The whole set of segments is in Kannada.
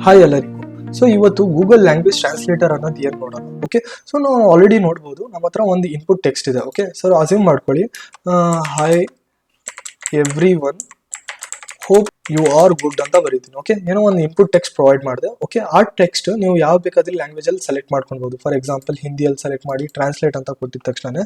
ಹಾಯ್ ಎಲ್ಲರಿಗೂ. ಸೊ ಇವತ್ತು ಗೂಗಲ್ ಲ್ಯಾಂಗ್ವೇಜ್ ಟ್ರಾನ್ಸ್ಲೇಟರ್ ಅನ್ನೋದು ಏನು ನೋಡೋಣ. ಓಕೆ, ಸೊ ನಾವು ಆಲ್ರೆಡಿ ನೋಡ್ಬೋದು ನಮ್ಮ ಹತ್ರ ಒಂದು ಇನ್ಪುಟ್ ಟೆಕ್ಸ್ಟ್ ಇದೆ. ಓಕೆ, ಸೊ ಅಸ್ಯೂಮ್ ಮಾಡ್ಕೊಳ್ಳಿ, hi everyone, hope you are good ಅಂತ ಬರೀತೀನಿ. ಓಕೆ, ಏನೋ ಒಂದು ಇನ್ಪುಟ್ ಟೆಕ್ಸ್ಟ್ ಪ್ರೊವೈಡ್ ಮಾಡಿದೆ. ಓಕೆ, ಆ ಟೆಕ್ಸ್ಟ್ ನೀವು ಯಾವ ಬೇಕಾದ್ರೆ ಲ್ಯಾಂಗ್ವೇಜ್ ಅಲ್ಲಿ ಸೆಲೆಕ್ಟ್ ಮಾಡ್ಕೊಳ್ಬಹುದು. ಫಾರ್ ಎಕ್ಸಾಂಪಲ್ ಹಿಂದಿಯಲ್ಲಿ ಸೆಲೆಕ್ಟ್ ಮಾಡಿ ಟ್ರಾನ್ಸ್ಲೇಟ್ ಅಂತ ಕೊಟ್ಟಿದ ತಕ್ಷಣ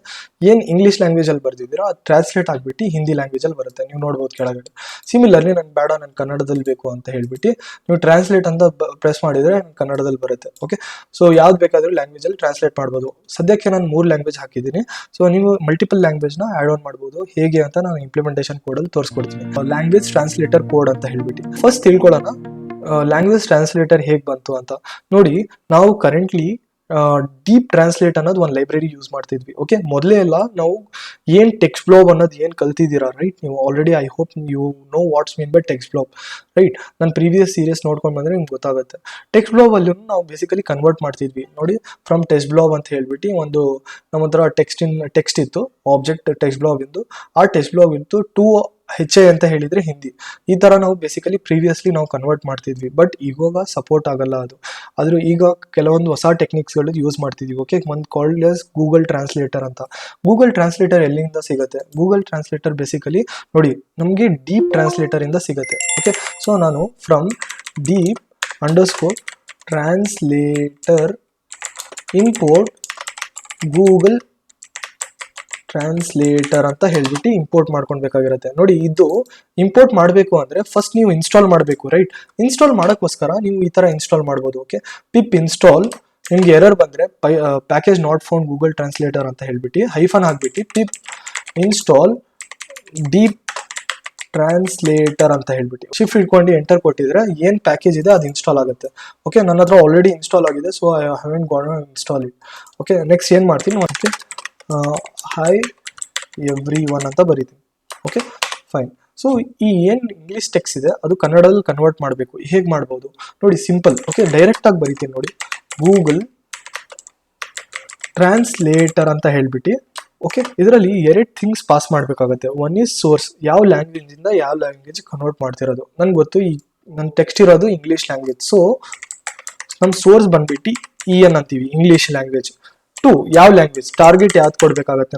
ಏನು ಇಂಗ್ಲಿಷ್ ಲ್ಯಾಂಗ್ವೇಜ್ ಅಲ್ಲಿ ಬರ್ದಿದ್ದೀರಾ ಅದು ಟ್ರಾನ್ಸ್ಲೇಟ್ ಆಗಿಬಿಟ್ಟು ಹಿಂದಿ ಲ್ಯಾಂಗ್ವೇಜ್ ಅಲ್ಲಿ ಬರುತ್ತೆ. ನೀವು ನೋಡ್ಬೋದು ಕೆಳಗಡೆ. ಸಿಮಿಲರ್ಲಿ ನನ್ಗೆ ಬೇಡ, ನನ್ ಕನ್ನಡದಲ್ಲಿ ಬೇಕು ಅಂತ ಹೇಳ್ಬಿಟ್ಟು ನೀವು ಟ್ರಾನ್ಸ್ಲೇಟ್ ಅಂತ ಪ್ರೆಸ್ ಮಾಡಿದ್ರೆ ಕನ್ನಡದಲ್ಲಿ ಬರುತ್ತೆ. ಓಕೆ, ಸೊ ಯಾವ್ದು ಬೇಕಾದ್ರೂ ಲ್ಯಾಂಗ್ವೇಜ್ ಅಲ್ಲಿ ಟ್ರಾನ್ಸ್ಲೇಟ್ ಮಾಡ್ಬೋದು. ಸದ್ಯಕ್ಕೆ ನಾನು 3 ಲ್ಯಾಂಗ್ವೇಜ್ ಹಾಕಿದ್ದೀನಿ. ಸೊ ನೀವು ಮಲ್ಟಿಪಲ್ ಲ್ಯಾಂಗ್ವೇಜ್ ನ ಆಡ್ ಆನ್ ಮಾಡ್ಬೋದು. ಹೇಗೆ ಅಂತ ನಾನು ಇಂಪ್ಲಿಮೆಂಟೇಷನ್ ಕೋಡ್ ಅಲ್ಲಿ ತೋರಿಸ್ಕೊಡ್ತೀನಿ. ಲ್ಯಾಂಗ್ವೇಜ್ ಟ್ರಾನ್ಸ್ಲೇಟರ್ ಕೋಡ್ ಅಂತ ಹೇಳ್ಬಿಟ್ಟು ಫಸ್ಟ್ ತಿಳ್ಕೊಳ್ಳೋಣ ಲ್ಯಾಂಗ್ವೇಜ್ ಟ್ರಾನ್ಸ್ಲೇಟರ್ ಹೇಗೆ ಬಂತು ಅಂತ. ನೋಡಿ, ನಾವು ಕರೆಂಟ್ಲಿ ಡೀಪ್ ಟ್ರಾನ್ಸ್ಲೇಟ್ ಅನ್ನೋದು ಒಂದು ಲೈಬ್ರರಿ ಯೂಸ್ ಮಾಡ್ತಿದ್ವಿ. ಓಕೆ, ಮೊದಲೇ ಎಲ್ಲ ನಾವು ಏನ್ ಟೆಕ್ಸ್ಟ್ ಬ್ಲಾಬ್ ಅನ್ನೋದು ಏನ್ ಕಲ್ತಿದ್ದೀರಾ, ರೈಟ್? ನೀವು already I hope you know what's mean by text blob, right? ನಾನು ಪ್ರೀವಿಯಸ್ ಸೀರೀಸ್ ನೋಡ್ಕೊಂಡು ಬಂದ್ರೆ ನಿಮ್ಗೆ ಗೊತ್ತಾಗುತ್ತೆ. ಟೆಕ್ಸ್ಟ್ ಬ್ಲಾಬ್ ಅಲ್ಲಿ ನಾವು ಬೇಸಿಕಲಿ ಕನ್ವರ್ಟ್ ಮಾಡ್ತಿದ್ವಿ. ನೋಡಿ, ಫ್ರಮ್ ಟೆಕ್ಸ್ಟ್ ಬ್ಲಾಬ್ ಅಂತ ಹೇಳ್ಬಿಟ್ಟು ಒಂದು ನಮ್ಮ ಹತ್ರ ಟೆಕ್ಸ್ಟ್ ಇತ್ತು, ಆಬ್ಜೆಕ್ಟ್ ಟೆಕ್ಸ್ಟ್ ಬ್ಲಾಬ್ ಇಂದು. ಆ ಟೆಕ್ಸ್ಟ್ ಬ್ಲಾಬ್ ಇತ್ತು ಟು HA ಅಂತ ಹೇಳಿದ್ರೆ ಹಿಂದಿ. ಈ ತರ ನಾವು ಬೇಸಿಕಲಿ ಪ್ರೀವಿಯಸ್ಲಿ ನಾವು ಕನ್ವರ್ಟ್ ಮಾಡ್ತಿದ್ವಿ. ಬಟ್ ಇವಾಗ ಸಪೋರ್ಟ್ ಆಗಲ್ಲ ಅದು. ಆದ್ರೂ ಈಗ ಕೆಲವೊಂದು ಹೊಸ ಟೆಕ್ನಿಕ್ಸ್ಗಳು ಯೂಸ್ ಮಾಡ್ತಿದ್ವಿ. ಓಕೆ, ಒಂದು ಕಾಲ್ಡ್ ಎಸ್ ಗೂಗಲ್ ಟ್ರಾನ್ಸ್ಲೇಟರ್ ಅಂತ. ಗೂಗಲ್ ಟ್ರಾನ್ಸ್ಲೇಟರ್ ಎಲ್ಲಿಂದ ಸಿಗುತ್ತೆ? ಗೂಗಲ್ ಟ್ರಾನ್ಸ್ಲೇಟರ್ ಬೇಸಿಕಲಿ ನೋಡಿ ನಮಗೆ ಡೀಪ್ ಟ್ರಾನ್ಸ್ಲೇಟರ್ ಇಂದ ಸಿಗುತ್ತೆ. ಓಕೆ, ಸೊ ನಾನು from deep underscore translator import Google translator ಅಂತ ಹೇಳ್ಬಿಟ್ಟು ಇಂಪೋರ್ಟ್ ಮಾಡ್ಕೊಳ್ಬೇಕಾಗಿರುತ್ತೆ. ನೋಡಿ, ಇದು ಇಂಪೋರ್ಟ್ ಮಾಡಬೇಕು ಅಂದ್ರೆ ಫಸ್ಟ್ ನೀವು ಇನ್ಸ್ಟಾಲ್ ಮಾಡಬೇಕು, ರೈಟ್? ಇನ್ಸ್ಟಾಲ್ ಮಾಡೋಕ್ಕೋಸ್ಕರ ನೀವು ಈ ತರ ಇನ್ಸ್ಟಾಲ್ ಮಾಡ್ಬೋದು. Okay, pip install. ನಿಮ್ಗೆ ಎರರ್ ಬಂದ್ರೆ package not found Google translator ಅಂತ ಹೇಳ್ಬಿಟ್ಟು ಹೈಫನ್ ಹಾಕ್ಬಿಟ್ಟು ಪಿಪ್ ಇನ್ಸ್ಟಾಲ್ ಡೀಪ್ ಟ್ರಾನ್ಸ್ಲೇಟರ್ ಅಂತ ಹೇಳ್ಬಿಟ್ಟು ಶಿಫ್ಟ್ ಇಟ್ಕೊಂಡು ಎಂಟರ್ ಕೊಟ್ಟಿದ್ರೆ ಏನ್ ಪ್ಯಾಕೇಜ್ ಇದೆ ಅದು ಇನ್ಸ್ಟಾಲ್ ಆಗುತ್ತೆ. ಓಕೆ, ನನ್ನ ಹತ್ರ ಆಲ್ರೆಡಿ ಇನ್ಸ್ಟಾಲ್ ಆಗಿದೆ, so I haven't got install it. Okay, next ಏನ್ ಮಾಡ್ತೀನಿ, ಓಕೆ, ಹಾಯ್ ಎವ್ರಿ ಒನ್ ಅಂತ ಬರೀತೀನಿ. Okay, fine. ಸೊ ಈ ಏನ್ ಇಂಗ್ಲಿಷ್ ಟೆಕ್ಸ್ಟ್ ಇದೆ ಅದು ಕನ್ನಡದಲ್ಲಿ ಕನ್ವರ್ಟ್ ಮಾಡಬೇಕು. ಹೇಗೆ ಮಾಡ್ಬೋದು ನೋಡಿ, ಸಿಂಪಲ್. ಓಕೆ, ಡೈರೆಕ್ಟ್ ಆಗಿ ಬರೀತೀನಿ ನೋಡಿ, ಗೂಗಲ್ ಟ್ರಾನ್ಸ್ಲೇಟರ್ ಅಂತ ಹೇಳ್ಬಿಟ್ಟು. ಓಕೆ, ಇದರಲ್ಲಿ 2 ಥಿಂಗ್ಸ್ ಪಾಸ್ ಮಾಡಬೇಕಾಗುತ್ತೆ. ಒನ್ ಈಸ್ ಸೋರ್ಸ್, ಯಾವ ಲ್ಯಾಂಗ್ವೇಜ್ ಇಂದ ಯಾವ ಲ್ಯಾಂಗ್ವೇಜ್ ಕನ್ವರ್ಟ್ ಮಾಡ್ತಿರೋದು. ನನ್ಗೆ ಗೊತ್ತು ಈ ನನ್ನ ಟೆಕ್ಸ್ಟ್ ಇರೋದು ಇಂಗ್ಲಿಷ್ ಲ್ಯಾಂಗ್ವೇಜ್, ಸೊ ನಮ್ಮ ಸೋರ್ಸ್ ಬಂದ್ಬಿಟ್ಟು EN ಅಂತೀವಿ, ಇಂಗ್ಲಿಷ್ ಲ್ಯಾಂಗ್ವೇಜ್. ಟು ಯಾವ ಲ್ಯಾಂಗ್ವೇಜ್ ಟಾರ್ಗೆಟ್ ಯಾವ್ದು ಕೊಡ್ಬೇಕಾಗತ್ತೆ,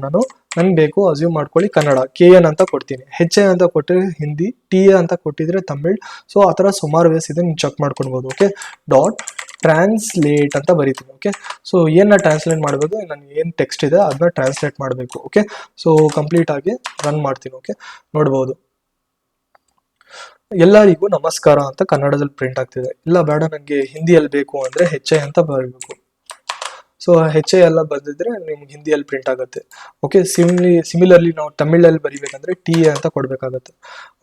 ನನ್ಗೆ ಬೇಕು ಅಸ್ಯೂಮ್ ಮಾಡ್ಕೊಳ್ಳಿ ಕನ್ನಡ, KN ಅಂತ ಕೊಡ್ತೀನಿ. HA ಅಂತ ಕೊಟ್ಟಿದ್ರೆ ಹಿಂದಿ, TA ಅಂತ ಕೊಟ್ಟಿದ್ರೆ ತಮಿಳ್. ಸೊ ಆ ಥರ ಸುಮಾರು ವೇಸ್ ಇದೆ, ನೀವು ಚೆಕ್ ಮಾಡ್ಕೊಳ್ಬೋದು. ಓಕೆ, ಡಾಟ್ ಟ್ರಾನ್ಸ್ಲೇಟ್ ಅಂತ ಬರೀತೀನಿ. ಓಕೆ, ಸೊ ಏನ ಟ್ರಾನ್ಸ್ಲೇಟ್ ಮಾಡಬೇಕು, ನನಗೆ ಏನು ಟೆಕ್ಸ್ಟ್ ಇದೆ ಅದನ್ನ ಟ್ರಾನ್ಸ್ಲೇಟ್ ಮಾಡಬೇಕು. ಓಕೆ, ಸೊ ಕಂಪ್ಲೀಟ್ ಆಗಿ ರನ್ ಮಾಡ್ತೀನಿ. ಓಕೆ, ನೋಡ್ಬೋದು ಎಲ್ಲರಿಗೂ ನಮಸ್ಕಾರ ಅಂತ ಕನ್ನಡದಲ್ಲಿ ಪ್ರಿಂಟ್ ಆಗ್ತಿದೆ. ಇಲ್ಲ ಬೇಡ ನನಗೆ ಹಿಂದಿಯಲ್ಲಿ ಬೇಕು ಅಂದ್ರೆ HA ಅಂತ ಬರಬೇಕು. ಸೊ HA ಎಲ್ಲ ಬಂದಿದ್ರೆ ನಿಮ್ಗೆ ಹಿಂದಿಯಲ್ಲಿ ಪ್ರಿಂಟ್ ಆಗುತ್ತೆ. ಓಕೆ, ಸಿಮಿಲರ್ಲಿ ನಾವು ತಮಿಳಲ್ಲಿ ಬರಿಬೇಕಂದ್ರೆ TA ಅಂತ ಕೊಡ್ಬೇಕಾಗತ್ತೆ.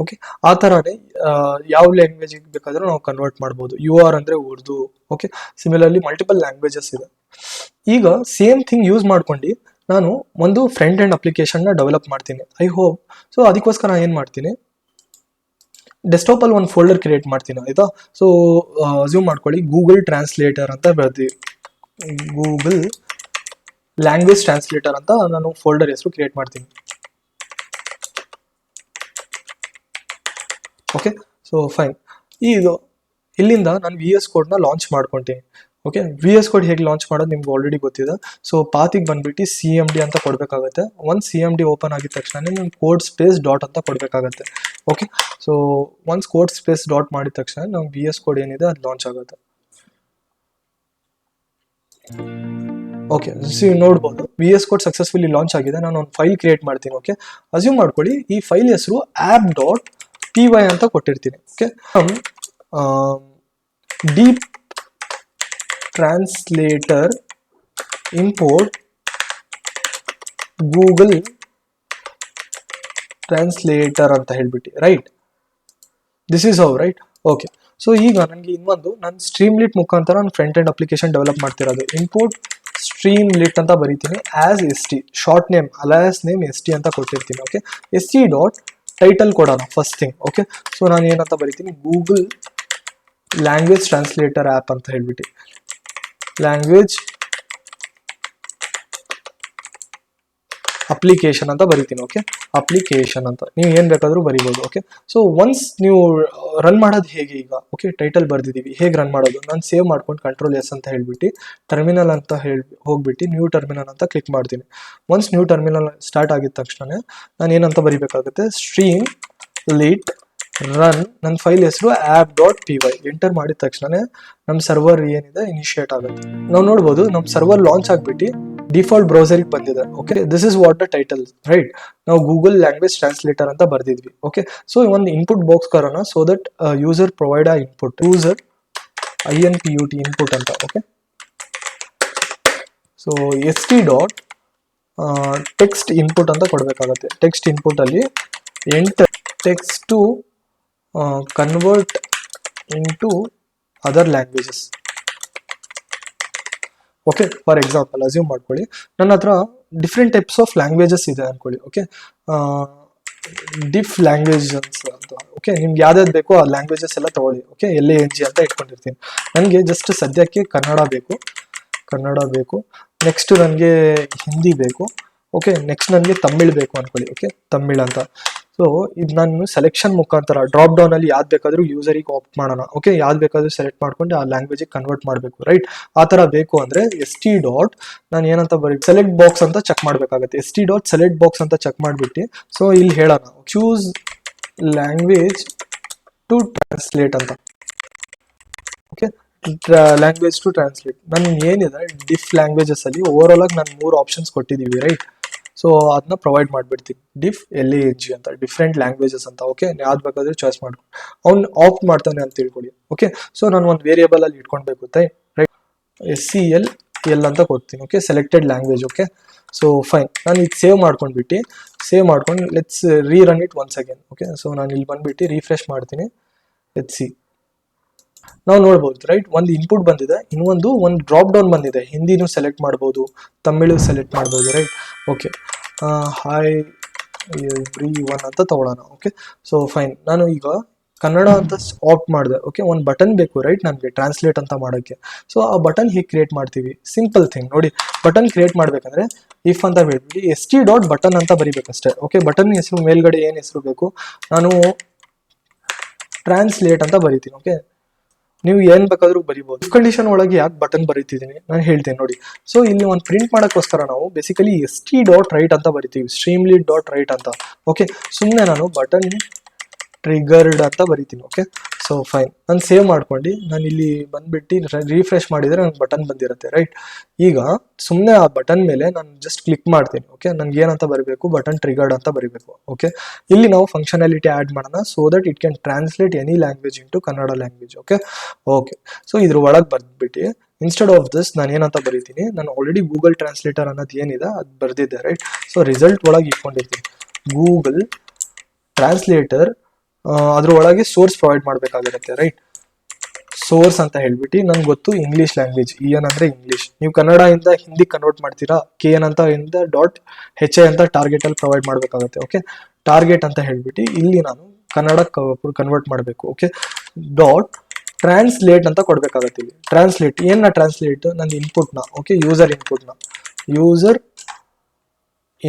ಓಕೆ, ಆ ಥರನೇ ಯಾವ ಲ್ಯಾಂಗ್ವೇಜ್ ಬೇಕಾದ್ರೂ ನಾವು ಕನ್ವರ್ಟ್ ಮಾಡ್ಬೋದು. UR ಅಂದ್ರೆ Urdu. Okay, similarly multiple languages ಇದೆ. ಈಗ ಸೇಮ್ ಥಿಂಗ್ ಯೂಸ್ ಮಾಡ್ಕೊಂಡು ನಾನು ಒಂದು ಫ್ರಂಟ್ ಎಂಡ್ ಅಪ್ಲಿಕೇಶನ್ ನ ಡೆವಲಪ್ ಮಾಡ್ತೀನಿ, ಐ ಹೋಪ್. ಸೊ ಅದಕ್ಕೋಸ್ಕರ ನಾನು ಏನ್ ಮಾಡ್ತೀನಿ, ಡೆಸ್ಕ್ಟಾಪ್ ಅಲ್ಲಿ ಒಂದು ಫೋಲ್ಡರ್ ಕ್ರಿಯೇಟ್ ಮಾಡ್ತೀನಿ, ಆಯ್ತಾ? ಸೊ ಅಸ್ಯೂಮ್ ಮಾಡ್ಕೊಳ್ಳಿ ಗೂಗಲ್ ಟ್ರಾನ್ಸ್ಲೇಟರ್ ಅಂತ ಬರ್ತೀವಿ, ಗೂಗಲ್ ಲ್ಯಾಂಗ್ವೇಜ್ ಟ್ರಾನ್ಸ್ಲೇಟರ್ ಅಂತ ನಾನು ಫೋಲ್ಡರ್ ಹೆಸರು ಕ್ರಿಯೇಟ್ ಮಾಡ್ತೀನಿ. Okay, so fine. ಈಗ ಇಲ್ಲಿಂದ ನಾನು VS ಕೋಡ್ ನ ಲಾಂಚ್ ಮಾಡ್ಕೊಂತೀನಿ. ಓಕೆ, VS ಕೋಡ್ ಹೇಗೆ ಲಾಂಚ್ ಮಾಡೋದು ನಿಮ್ಗೆ ಆಲ್ರೆಡಿ ಗೊತ್ತಿದೆ. ಸೊ ಪಾತಿಗೆ ಬಂದ್ಬಿಟ್ಟು CMD ಅಂತ ಕೊಡ್ಬೇಕಾಗತ್ತೆ. ಒಂದು CMD ಓಪನ್ ಆಗಿದ ತಕ್ಷಣ ನಿಮ್ಗೆ ಕೋಡ್ ಸ್ಪೇಸ್ ಡಾಟ್ ಅಂತ ಕೊಡ್ಬೇಕಾಗತ್ತೆ. Okay, so once code space dot ಮಾಡಿದ ತಕ್ಷಣ ನಮ್ಗೆ VS ಕೋಡ್ ಏನಿದೆ ಅದು ಲಾಂಚ್ ಆಗುತ್ತೆ. ಓಕೆ, ನೋಡ್ಬೋದು VS ಕೋಡ್ ಸಕ್ಸಸ್ಫುಲಿ ಲಾಂಚ್ ಆಗಿದೆ. ನಾನು ಒಂದು ಫೈಲ್ ಕ್ರಿಯೇಟ್ ಮಾಡ್ತೀನಿ. ಓಕೆ, ಅಸ್ಯೂಮ್ ಮಾಡ್ಕೊಳ್ಳಿ ಈ ಫೈಲ್ ಹೆಸರು app.py ಅಂತ ಕೊಟ್ಟಿರ್ತೀನಿ. Okay, deep translator import Google translator ಅಂತ ಹೇಳ್ಬಿಟ್ಟು, right? This is how, right? Okay, so ಈಗ ನನಗೆ ಇನ್ನೊಂದು ನಾನು ಸ್ಟ್ರೀಮ್ಲಿಟ್ ಮುಖಾಂತರ ನಾನು ಫ್ರಂಟ್ ಎಂಡ್ ಅಪ್ಲಿಕೇಶನ್ ಡೆವಲಪ್ ಮಾಡ್ತಿರೋದು. ಇಂಪೋರ್ಟ್ ಸ್ಟ್ರೀಮ್ಲಿಟ್ ಅಂತ ಬರೀತೀನಿ as ST, short name alias name ST ಅಂತ ಕೊಟ್ಟಿರ್ತೀನಿ. ಓಕೆ, ST ಡಾಟ್ ಟೈಟಲ್ ಕೊಡೋಣ ಫಸ್ಟ್ ಥಿಂಗ್. ಓಕೆ, ಸೊ ನಾನು ಏನಂತ ಬರೀತೀನಿ, ಗೂಗಲ್ ಲ್ಯಾಂಗ್ವೇಜ್ ಟ್ರಾನ್ಸ್ಲೇಟರ್ ಆ್ಯಪ್ ಅಂತ ಹೇಳ್ಬಿಟ್ಟು, ಲ್ಯಾಂಗ್ವೇಜ್ ಅಪ್ಲಿಕೇಶನ್ ಅಂತ ಬರಿತೀನಿ. ಓಕೆ, ಅಪ್ಲಿಕೇಶನ್ ಅಂತ ನೀವು ಏನ್ ಬೇಕಾದ್ರೂ ಬರಿಬೋದು. ಓಕೆ, ಸೊ ಒನ್ಸ್ ನೀವು ರನ್ ಮಾಡೋದು ಹೇಗೆ ಈಗ, ಓಕೆ ಟೈಟಲ್ ಬರ್ದಿದ್ದೀವಿ, ಹೇಗೆ ರನ್ ಮಾಡೋದು, ನಾನು ಸೇವ್ ಮಾಡ್ಕೊಂಡು ಕಂಟ್ರೋಲ್ S ಅಂತ ಹೇಳ್ಬಿಟ್ಟು ಟರ್ಮಿನಲ್ ಅಂತ ಹೋಗ್ಬಿಟ್ಟು ನ್ಯೂ ಟರ್ಮಿನಲ್ ಅಂತ ಕ್ಲಿಕ್ ಮಾಡ್ತೀನಿ. ಒನ್ಸ್ ನ್ಯೂ ಟರ್ಮಿನಲ್ ಸ್ಟಾರ್ಟ್ ಆಗಿದ ತಕ್ಷಣ ನಾನು ಏನಂತ ಬರಿಬೇಕಾಗುತ್ತೆ, ಸ್ಟ್ರೀಮ್ ಲೀಟ್ ರನ್, ನನ್ನ ಫೈಲ್ ಹೆಸರು app.py ಎಂಟರ್ ಮಾಡಿದ ತಕ್ಷಣ ನಮ್ಮ ಸರ್ವರ್ ಏನಿದೆ ಇನಿಷಿಯೇಟ್ ಆಗುತ್ತೆ. ನಾವು ನೋಡ್ಬೋದು ನಮ್ಮ ಸರ್ವರ್ ಲಾಂಚ್ ಆಗ್ಬಿಟ್ಟು ಡಿಫಾಲ್ಟ್ ಬ್ರೌಸರ್ಗೆ ಬಂದಿದೆ. Okay, this is what the title, right. ನಾವು ಗೂಗಲ್ ಲ್ಯಾಂಗ್ವೇಜ್ ಟ್ರಾನ್ಸ್ಲೇಟರ್ ಅಂತ ಬರ್ದಿದ್ವಿ. ಓಕೆ, ಸೊ ಒಂದು ಇನ್ಪುಟ್ ಬಾಕ್ಸ್ ಕರೋಣ, ಸೊ ದಟ್ ಯೂಸರ್ ಪ್ರೊವೈಡ್ ಆ ಇನ್ಪುಟ್, ಯೂಸರ್ INPUT ಇನ್ಪುಟ್ ಅಂತ. Okay, so st text input ಅಂತ ಕೊಡಬೇಕಾಗುತ್ತೆ. ಟೆಕ್ಸ್ಟ್ ಇನ್ಪುಟ್ ಅಲ್ಲಿ enter text to convert into other languages. Okay, for example assume ಮಾಡ್ಕೊಳ್ಳಿ ನನ್ನ ಹತ್ರ ಡಿಫ್ರೆಂಟ್ ಟೈಪ್ಸ್ ಆಫ್ ಲ್ಯಾಂಗ್ವೇಜಸ್ ಇದೆ ಅನ್ಕೊಳ್ಳಿ. ಓಕೆ, ಡಿಫ್ ಲ್ಯಾಂಗ್ವೇಜಸ್ ಅಂತ. ಓಕೆ, ನಿಮ್ಗೆ ಯಾವ್ದಾವ್ದು ಬೇಕೋ ಆ ಲ್ಯಾಂಗ್ವೇಜಸ್ ಎಲ್ಲ ತಗೊಳ್ಳಿ. ಓಕೆ, LANG ಅಂತ ಇಟ್ಕೊಂಡಿರ್ತೀನಿ. ನನಗೆ ಜಸ್ಟ್ ಸದ್ಯಕ್ಕೆ ಕನ್ನಡ ಬೇಕು. ನೆಕ್ಸ್ಟ್ ನನಗೆ ಹಿಂದಿ ಬೇಕು. ಓಕೆ, ನೆಕ್ಸ್ಟ್ ನನಗೆ ತಮಿಳ್ ಬೇಕು ಅನ್ಕೊಳ್ಳಿ. ಓಕೆ, ತಮಿಳ್ ಅಂತ. ಸೊ ಇದು ನಾನು ಸೆಲೆಕ್ಷನ್ ಮುಖಾಂತರ ಡ್ರಾಪ್ ಡೌನ್ ಅಲ್ಲಿ ಯಾವ್ದು ಬೇಕಾದ್ರೂ ಯೂಸರಿಗೆ ಆಪ್ಟ್ ಮಾಡೋಣ. ಓಕೆ, ಯಾವ್ದು ಬೇಕಾದ್ರೂ ಸೆಲೆಕ್ಟ್ ಮಾಡ್ಕೊಂಡು ಆ ಲ್ಯಾಂಗ್ವೇಜಿಗೆ ಕನ್ವರ್ಟ್ ಮಾಡಬೇಕು, ರೈಟ್. ಆ ಥರ ಬೇಕು ಅಂದ್ರೆ ST ಡಾಟ್ ನಾನು ಏನಂತ ಸೆಲೆಕ್ಟ್ ಬಾಕ್ಸ್ ಅಂತ ಚೆಕ್ ಮಾಡಬೇಕಾಗುತ್ತೆ. ST ಡಾಟ್ ಸೆಲೆಕ್ಟ್ ಬಾಕ್ಸ್ ಅಂತ ಚೆಕ್ ಮಾಡಿಬಿಟ್ಟು ಸೊ ಇಲ್ಲಿ ಹೇಳೋಣ ಚೂಸ್ ಲ್ಯಾಂಗ್ವೇಜ್ ಟು ಟ್ರಾನ್ಸ್ಲೇಟ್ ಅಂತ. ಓಕೆ, ಲ್ಯಾಂಗ್ವೇಜ್ ಟು ಟ್ರಾನ್ಸ್ಲೇಟ್ ನಾನು ಏನಿದೆ ಡಿಫ್ ಲ್ಯಾಂಗ್ವೇಜಸ್ ಅಲ್ಲಿ ಓವರ್ ಆಲ್ ಆಗಿ ನಾನು 3 ಆಪ್ಷನ್ಸ್ ಕೊಟ್ಟಿದ್ದೀವಿ, ರೈಟ್. ಸೊ ಅದನ್ನ ಪ್ರೊವೈಡ್ ಮಾಡ್ಬಿಡ್ತೀನಿ, ಡಿಫ್ LANG ಅಂತ, ಡಿಫ್ರೆಂಟ್ ಲ್ಯಾಂಗ್ವೇಜಸ್ ಅಂತ. ಓಕೆ, ಯಾವ್ದು ಬೇಕಾದ್ರೆ ಚಾಯ್ಸ್ ಮಾಡ್ಕೊಂಡು ಅವ್ನು ಆಪ್ಟ್ ಮಾಡ್ತಾನೆ ಅಂತ ತಿಳ್ಕೊಳ್ಳಿ. ಓಕೆ, ಸೊ ನಾನು ಒಂದು ವೇರಿಯೇಬಲ್ ಅಲ್ಲಿ ಇಟ್ಕೊಳ್ಬೇಕು, ರೈಟ್. SCL ಅಂತ ಕೊಡ್ತೀನಿ. Okay, selected language. Okay, so fine, ನಾನು ಇದು ಸೇವ್ ಮಾಡ್ಕೊಂಡು let's ರೀರನ್ it once again. Okay, so ನಾನು ಇಲ್ಲಿ ಬಂದ್ಬಿಟ್ಟು ರಿಫ್ರೆಶ್ ಮಾಡ್ತೀನಿ. ಲೆಟ್ಸ್ ಸಿ, ನಾವು ನೋಡ್ಬೋದು, ರೈಟ್. ಒಂದು ಇನ್ಪುಟ್ ಬಂದಿದೆ, ಇನ್ನೊಂದು ಡ್ರಾಪ್ ಡೌನ್ ಬಂದಿದೆ. ಹಿಂದಿನೂ ಸೆಲೆಕ್ಟ್ ಮಾಡ್ಬೋದು, ತಮಿಳು ಸೆಲೆಕ್ಟ್ ಮಾಡ್ಬೋದು, ರೈಟ್. ಓಕೆ, ಹಾಯ್ ಎವ್ರಿವನ್ ಅಂತ ತಗೊಳ್ಳೋಣ. ಓಕೆ, ಸೊ ಫೈನ್, ನಾನು ಈಗ ಕನ್ನಡ ಅಂತ ಆಪ್ಟ್ ಮಾಡಿದೆ. ಓಕೆ, ಒಂದು ಬಟನ್ ಬೇಕು, ರೈಟ್, ನನಗೆ ಟ್ರಾನ್ಸ್ಲೇಟ್ ಅಂತ ಮಾಡೋಕ್ಕೆ. ಸೊ ಆ ಬಟನ್ ಹೇಗೆ ಕ್ರಿಯೇಟ್ ಮಾಡ್ತೀವಿ, ಸಿಂಪಲ್ ಥಿಂಗ್ ನೋಡಿ. ಬಟನ್ ಕ್ರಿಯೇಟ್ ಮಾಡ್ಬೇಕಂದ್ರೆ ಇಫ್ ಅಂತ ಹೇಳ್ಬಿಟ್ಟು ST ಡಾಟ್ ಬಟನ್ ಅಂತ ಬರಿಬೇಕಷ್ಟೇ. ಓಕೆ, ಬಟನ್ ಹೆಸರು ಮೇಲ್ಗಡೆ ಏನು ಹೆಸರು ಬೇಕು, ನಾನು ಟ್ರಾನ್ಸ್ಲೇಟ್ ಅಂತ ಬರಿತೀನಿ. ಓಕೆ, ನೀವು ಏನ್ ಬೇಕಾದ್ರೂ ಬರಿಬಹುದು. ಕಂಡೀಷನ್ ಒಳಗೆ ಯಾಕೆ ಬಟನ್ ಬರೀತಿದ್ದೀನಿ ನಾನು ಹೇಳ್ತೇನೆ ನೋಡಿ. ಸೊ ಇಲ್ಲಿ ಒಂದು ಪ್ರಿಂಟ್ ಮಾಡೋಕ್ಕೋಸ್ಕರ ನಾವು ಬೇಸಿಕಲಿ ST ಡಾಟ್ ರೈಟ್ ಅಂತ ಬರಿತೀವಿ, ಸ್ಟ್ರೀಮ್ಲೀಡ್ ಡಾಟ್ ರೈಟ್ ಅಂತ. ಓಕೆ, ಸುಮ್ಮನೆ ನಾನು ಬಟನ್ ಟ್ರಿಗರ್ಡ್ ಅಂತ ಬರಿತೀನಿ. ಓಕೆ, ಸೊ ಫೈನ್, ನಾನು ಸೇವ್ ಮಾಡ್ಕೊಂಡು ನಾನು ಇಲ್ಲಿ ಬಂದ್ಬಿಟ್ಟು ರಿಫ್ರೆಶ್ ಮಾಡಿದರೆ ನನಗೆ ಬಟನ್ ಬಂದಿರುತ್ತೆ, ರೈಟ್. ಈಗ ಸುಮ್ಮನೆ ಆ ಬಟನ್ ಮೇಲೆ ನಾನು ಜಸ್ಟ್ ಕ್ಲಿಕ್ ಮಾಡ್ತೀನಿ. ಓಕೆ, ನನ್ಗೆ ಏನಂತ ಬರಬೇಕು, ಬಟನ್ ಟ್ರಿಗರ್ಡ್ ಅಂತ ಬರೀಬೇಕು. ಓಕೆ, ಇಲ್ಲಿ ನಾವು ಫಂಕ್ಷನಾಲಿಟಿ ಆ್ಯಡ್ ಮಾಡೋಣ, so that it can translate any language into Kannada language. Okay, so ಇದ್ರ ಒಳಗೆ ಬಂದ್ಬಿಟ್ಟು ಇನ್ಸ್ಟೆಡ್ ಆಫ್ ದಿಸ್ ನಾನು ಏನಂತ ಬರೀತೀನಿ, ನಾನು ಆಲ್ರೆಡಿ ಗೂಗಲ್ ಟ್ರಾನ್ಸ್ಲೇಟರ್ ಅನ್ನೋದು ಏನಿದೆ ಅದು ಬರ್ದಿದ್ದೆ, ರೈಟ್. ಸೊ ರಿಸಲ್ಟ್ ಒಳಗೆ ಇಟ್ಕೊಂಡಿರ್ತೀನಿ ಗೂಗಲ್ ಟ್ರಾನ್ಸ್ಲೇಟರ್, ಅದ್ರ ಒಳಗೆ ಸೋರ್ಸ್ ಪ್ರೊವೈಡ್ ಮಾಡಬೇಕಾಗಿರುತ್ತೆ, ರೈಟ್. ಸೋರ್ಸ್ ಅಂತ ಹೇಳ್ಬಿಟ್ಟು ನನ್ಗೆ ಗೊತ್ತು ಇಂಗ್ಲಿಷ್ ಲ್ಯಾಂಗ್ವೇಜ್, EN ಅಂದ್ರೆ ಇಂಗ್ಲಿಷ್. ನೀವು ಕನ್ನಡ ಇಂದ ಹಿಂದಿ ಕನ್ವರ್ಟ್ ಮಾಡ್ತೀರಾ, KN ಅಂತ ಇಂದ ಡಾಟ್ HI ಅಂತ ಟಾರ್ಗೆಟ್ ಅಲ್ಲಿ ಪ್ರೊವೈಡ್ ಮಾಡಬೇಕಾಗುತ್ತೆ. ಓಕೆ, ಟಾರ್ಗೆಟ್ ಅಂತ ಹೇಳ್ಬಿಟ್ಟು ಇಲ್ಲಿ ನಾನು ಕನ್ನಡ ಕನ್ವರ್ಟ್ ಮಾಡಬೇಕು. ಓಕೆ, ಡಾಟ್ ಟ್ರಾನ್ಸ್ಲೇಟ್ ಅಂತ ಕೊಡ್ಬೇಕಾಗತ್ತೆ. ಇಲ್ಲಿ ಟ್ರಾನ್ಸ್ಲೇಟ್ ಏನ ಟ್ರಾನ್ಸ್ಲೇಟ್, ನನ್ನ ಇನ್ಪುಟ್ನ. Okay, user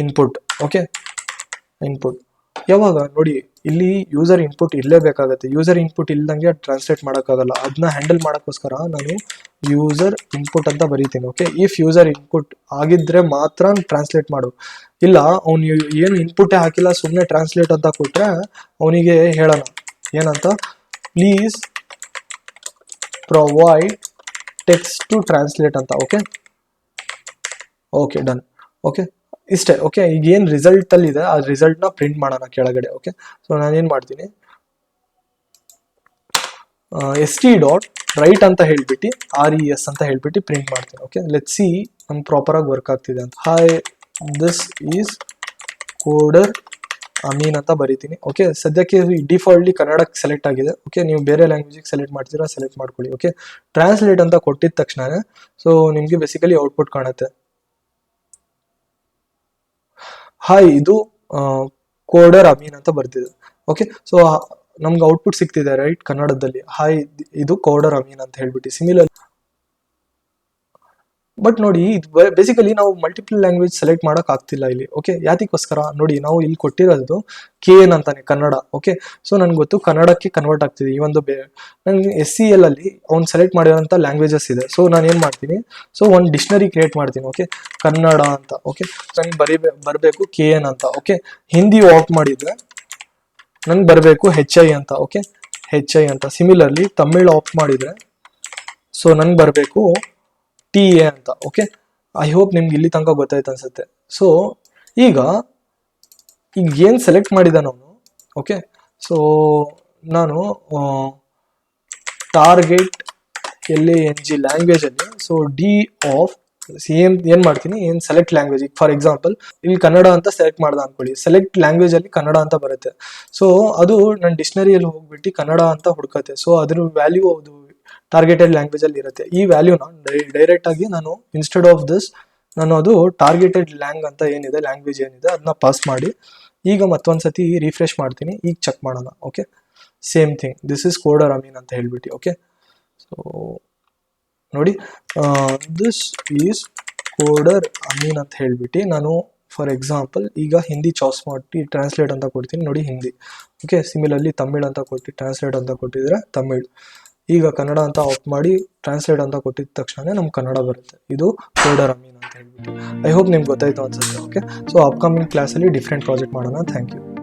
input. Okay, input ಯಾವಾಗ ನೋಡಿ ಇಲ್ಲಿ ಯೂಸರ್ ಇನ್ಪುಟ್ ಇರಲೇಬೇಕಾಗತ್ತೆ. ಯೂಸರ್ ಇನ್ಪುಟ್ ಇಲ್ದಂಗೆ ಟ್ರಾನ್ಸ್ಲೇಟ್ ಮಾಡೋಕ್ಕಾಗಲ್ಲ. ಅದನ್ನ ಹ್ಯಾಂಡಲ್ ಮಾಡೋಕ್ಕೋಸ್ಕರ ನಾನು ಯೂಸರ್ ಇನ್ಪುಟ್ ಅಂತ ಬರೀತೀನಿ. ಓಕೆ, ಇಫ್ ಯೂಸರ್ ಇನ್ಪುಟ್ ಆಗಿದ್ರೆ ಮಾತ್ರ ಟ್ರಾನ್ಸ್ಲೇಟ್ ಮಾಡು. ಇಲ್ಲ ಅವ್ನು ಏನು ಇನ್ಪುಟೇ ಹಾಕಿಲ್ಲ ಸುಮ್ಮನೆ ಟ್ರಾನ್ಸ್ಲೇಟ್ ಅಂತ ಕೊಟ್ರೆ ಅವನಿಗೆ ಹೇಳೋಣ ಏನಂತ, please provide text to translate ಅಂತ. Okay, done. ಓಕೆ, ಇಷ್ಟೇ. ಓಕೆ, ಈಗ ಏನು ರಿಸಲ್ಟ್ ಅಲ್ಲಿ ಇದೆ ಆ ರಿಸಲ್ಟ್ ನ ಪ್ರಿಂಟ್ ಮಾಡೋಣ ಕೆಳಗಡೆ. ಓಕೆ, ಸೊ ನಾನೇನ್ ಮಾಡ್ತೀನಿ, ST ಡಾಟ್ ರೈಟ್ ಅಂತ ಹೇಳ್ಬಿಟ್ಟು RES ಅಂತ ಹೇಳ್ಬಿಟ್ಟು ಪ್ರಿಂಟ್ ಮಾಡ್ತೀನಿ. ಓಕೆ, ಲೆಟ್ ಸಿ ನಮ್ ಪ್ರಾಪರ್ ಆಗಿ ವರ್ಕ್ ಆಗ್ತಿದೆ ಅಂತ. Hi this is coder Amin ಅಂತ ಬರೀತೀನಿ. ಓಕೆ, ಸದ್ಯಕ್ಕೆ ಡಿಫಾಲ್ಟ್ಲಿ ಕನ್ನಡಕ್ಕೆ ಸೆಲೆಕ್ಟ್ ಆಗಿದೆ. ಓಕೆ, ನೀವು ಬೇರೆ ಲ್ಯಾಂಗ್ವೇಜಿಗೆ ಸೆಲೆಕ್ಟ್ ಮಾಡ್ತೀರಾ ಸೆಲೆಕ್ಟ್ ಮಾಡ್ಕೊಳ್ಳಿ. ಓಕೆ, ಟ್ರಾನ್ಸ್ಲೇಟ್ ಅಂತ ಕೊಟ್ಟಿದ ತಕ್ಷಣ ಸೊ ನಿಮ್ಗೆ ಬೇಸಿಕಲಿ ಔಟ್ಪುಟ್ ಕಾಣುತ್ತೆ. ಹಾಯ್ ಇದು ಕೋಡರ್ ಅಮೀನ್ ಅಂತ ಬರ್ತಿದೆ. ಓಕೆ, ಸೊ ನಮ್ಗೆ ಔಟ್ಪುಟ್ ಸಿಗ್ತಿದೆ, ರೈಟ್, ಕನ್ನಡದಲ್ಲಿ. ಹಾಯ್ ಇದು ಕೋಡರ್ ಅಮೀನ್ ಅಂತ ಹೇಳ್ಬಿಟ್ಟು. ಸಿಮಿಲರ್ ಬಟ್ ನೋಡಿ ಬೇಸಿಕಲಿ ನಾವು ಮಲ್ಟಿಪಲ್ ಲ್ಯಾಂಗ್ವೇಜ್ ಸೆಲೆಕ್ಟ್ ಮಾಡಕ್ ಆಗ್ತಿಲ್ಲ ಇಲ್ಲಿ. ಓಕೆ, ಯಾತಿಗೋಸ್ಕರ ನೋಡಿ, ನಾವು ಇಲ್ಲಿ ಕೊಟ್ಟಿರೋದು KN ಅಂತಾನೆ ಕನ್ನಡ. ಓಕೆ, ಸೊ ನನ್ಗೆ ಗೊತ್ತು ಕನ್ನಡಕ್ಕೆ ಕನ್ವರ್ಟ್ ಆಗ್ತಿದೆ ಈ ಒಂದು ನನಗೆ SCL ಅಲ್ಲಿ ಅವ್ನು ಸೆಲೆಕ್ಟ್ ಮಾಡಿರೋಂಥ ಲ್ಯಾಂಗ್ವೇಜಸ್ ಇದೆ. ಸೊ ನಾನು ಏನ್ ಮಾಡ್ತೀನಿ, ಸೊ ಒಂದು ಡಿಕ್ಷನರಿ ಕ್ರಿಯೇಟ್ ಮಾಡ್ತೀನಿ. ಓಕೆ, ಕನ್ನಡ ಅಂತ. ಓಕೆ, ನಂಗೆ ಬರಬೇಕು KN ಅಂತ. ಓಕೆ, ಹಿಂದಿ ಆಪ್ಟ್ ಮಾಡಿದ್ರೆ ನಂಗೆ ಬರಬೇಕು HI ಅಂತ. ಓಕೆ, HI ಅಂತ. ಸಿಮಿಲರ್ಲಿ ತಮಿಳ್ ಆಪ್ಟ್ ಮಾಡಿದ್ರೆ ಸೊ ನಂಗೆ ಬರಬೇಕು TA ಅಂತ. ಓಕೆ, ಐ ಹೋಪ್ ನಿಮ್ಗೆ ಇಲ್ಲಿ ತನಕ ಗೊತ್ತಾಯ್ತು ಅನ್ಸುತ್ತೆ. ಸೊ ಈಗ ಏನು ಸೆಲೆಕ್ಟ್ ಮಾಡಿದಾನ ಅವನು. ಓಕೆ, ಸೊ ನಾನು ಟಾರ್ಗೆಟ್ LANG ಲ್ಯಾಂಗ್ವೇಜ್ ಅಲ್ಲಿ ಸೊ D ಆಫ್ ಏನ್ ಮಾಡ್ತೀನಿ, ಏನ್ ಸೆಲೆಕ್ಟ್ ಲ್ಯಾಂಗ್ವೇಜ್. ಈಗ ಫಾರ್ ಎಕ್ಸಾಂಪಲ್ ಇಲ್ಲಿ ಕನ್ನಡ ಅಂತ ಸೆಲೆಕ್ಟ್ ಮಾಡ್ದೆ ಅನ್ಕೊಳ್ಳಿ, ಸೆಲೆಕ್ಟ್ ಲ್ಯಾಂಗ್ವೇಜ್ ಅಲ್ಲಿ ಕನ್ನಡ ಅಂತ ಬರುತ್ತೆ. ಸೊ ಅದು ನನ್ನ ಡಿಕ್ಷನರಿಯಲ್ಲಿ ಹೋಗ್ಬಿಟ್ಟು ಕನ್ನಡ ಅಂತ ಹುಡ್ಕತ್ತೆ. ಸೊ ಅದ್ರ ವ್ಯಾಲ್ಯೂ ಅದು ಟಾರ್ಗೆಟೆಡ್ ಲ್ಯಾಂಗ್ವೇಜ್ ಅಲ್ಲಿ ಇರುತ್ತೆ. ಈ ವ್ಯಾಲ್ಯೂನ ಡೈರೆಕ್ಟ್ ಆಗಿ ನಾನು ಇನ್ಸ್ಟೆಡ್ ಆಫ್ ದಿಸ್ ನಾನು ಅದು ಟಾರ್ಗೆಟೆಡ್ ಅಂತ ಏನಿದೆ ಲ್ಯಾಂಗ್ವೇಜ್ ಏನಿದೆ ಅದನ್ನ ಪಾಸ್ ಮಾಡಿ ಈಗ ಮತ್ತೊಂದ್ಸತಿ ರಿಫ್ರೆಶ್ ಮಾಡ್ತೀನಿ. ಈಗ ಚೆಕ್ ಮಾಡೋಣ. Okay, same thing, this is coder Amin ಅಂತ ಹೇಳ್ಬಿಟ್ಟು. ಓಕೆ, ಸೊ ನೋಡಿ, ದಿಸ್ ಈಸ್ ಕೋಡರ್ ಅಮೀನ್ ಅಂತ ಹೇಳ್ಬಿಟ್ಟು ನಾನು ಫಾರ್ ಎಕ್ಸಾಂಪಲ್ ಈಗ ಹಿಂದಿ ಚಾಯ್ಸ್ ಮಾಡಿ ಟ್ರಾನ್ಸ್ಲೇಟ್ ಅಂತ ಕೊಡ್ತೀನಿ. ನೋಡಿ ಹಿಂದಿ. ಓಕೆ, ಸಿಮಿಲರ್ಲಿ ತಮಿಳ್ ಅಂತ ಕೊಟ್ಟು ಟ್ರಾನ್ಸ್ಲೇಟ್ ಅಂತ ಕೊಟ್ಟಿದ್ರೆ ತಮಿಳ್. ಈಗ ಕನ್ನಡ ಅಂತ ಆಪ್ಟ್ ಮಾಡಿ ಟ್ರಾನ್ಸ್ಲೇಟ್ ಅಂತ ಕೊಟ್ಟಿದ ತಕ್ಷಣ ನಮ್ಗೆ ಕನ್ನಡ ಬರುತ್ತೆ. ಇದು ಕೋಡರ್ ಅಮೀನ್ ಅಂತ ಹೇಳ್ಬಿಟ್ಟು. ಐ ಹೋಪ್ ನಿಮ್ಗೆ ಗೊತ್ತಾಯ್ತು ಅನ್ಸುತ್ತೆ. ಓಕೆ, ಸೊ ಅಪ್ಕಮಿಂಗ್ ಕ್ಲಾಸಲ್ಲಿ ಡಿಫ್ರೆಂಟ್ ಪ್ರಾಜೆಕ್ಟ್ ಮಾಡೋಣ. Thank you.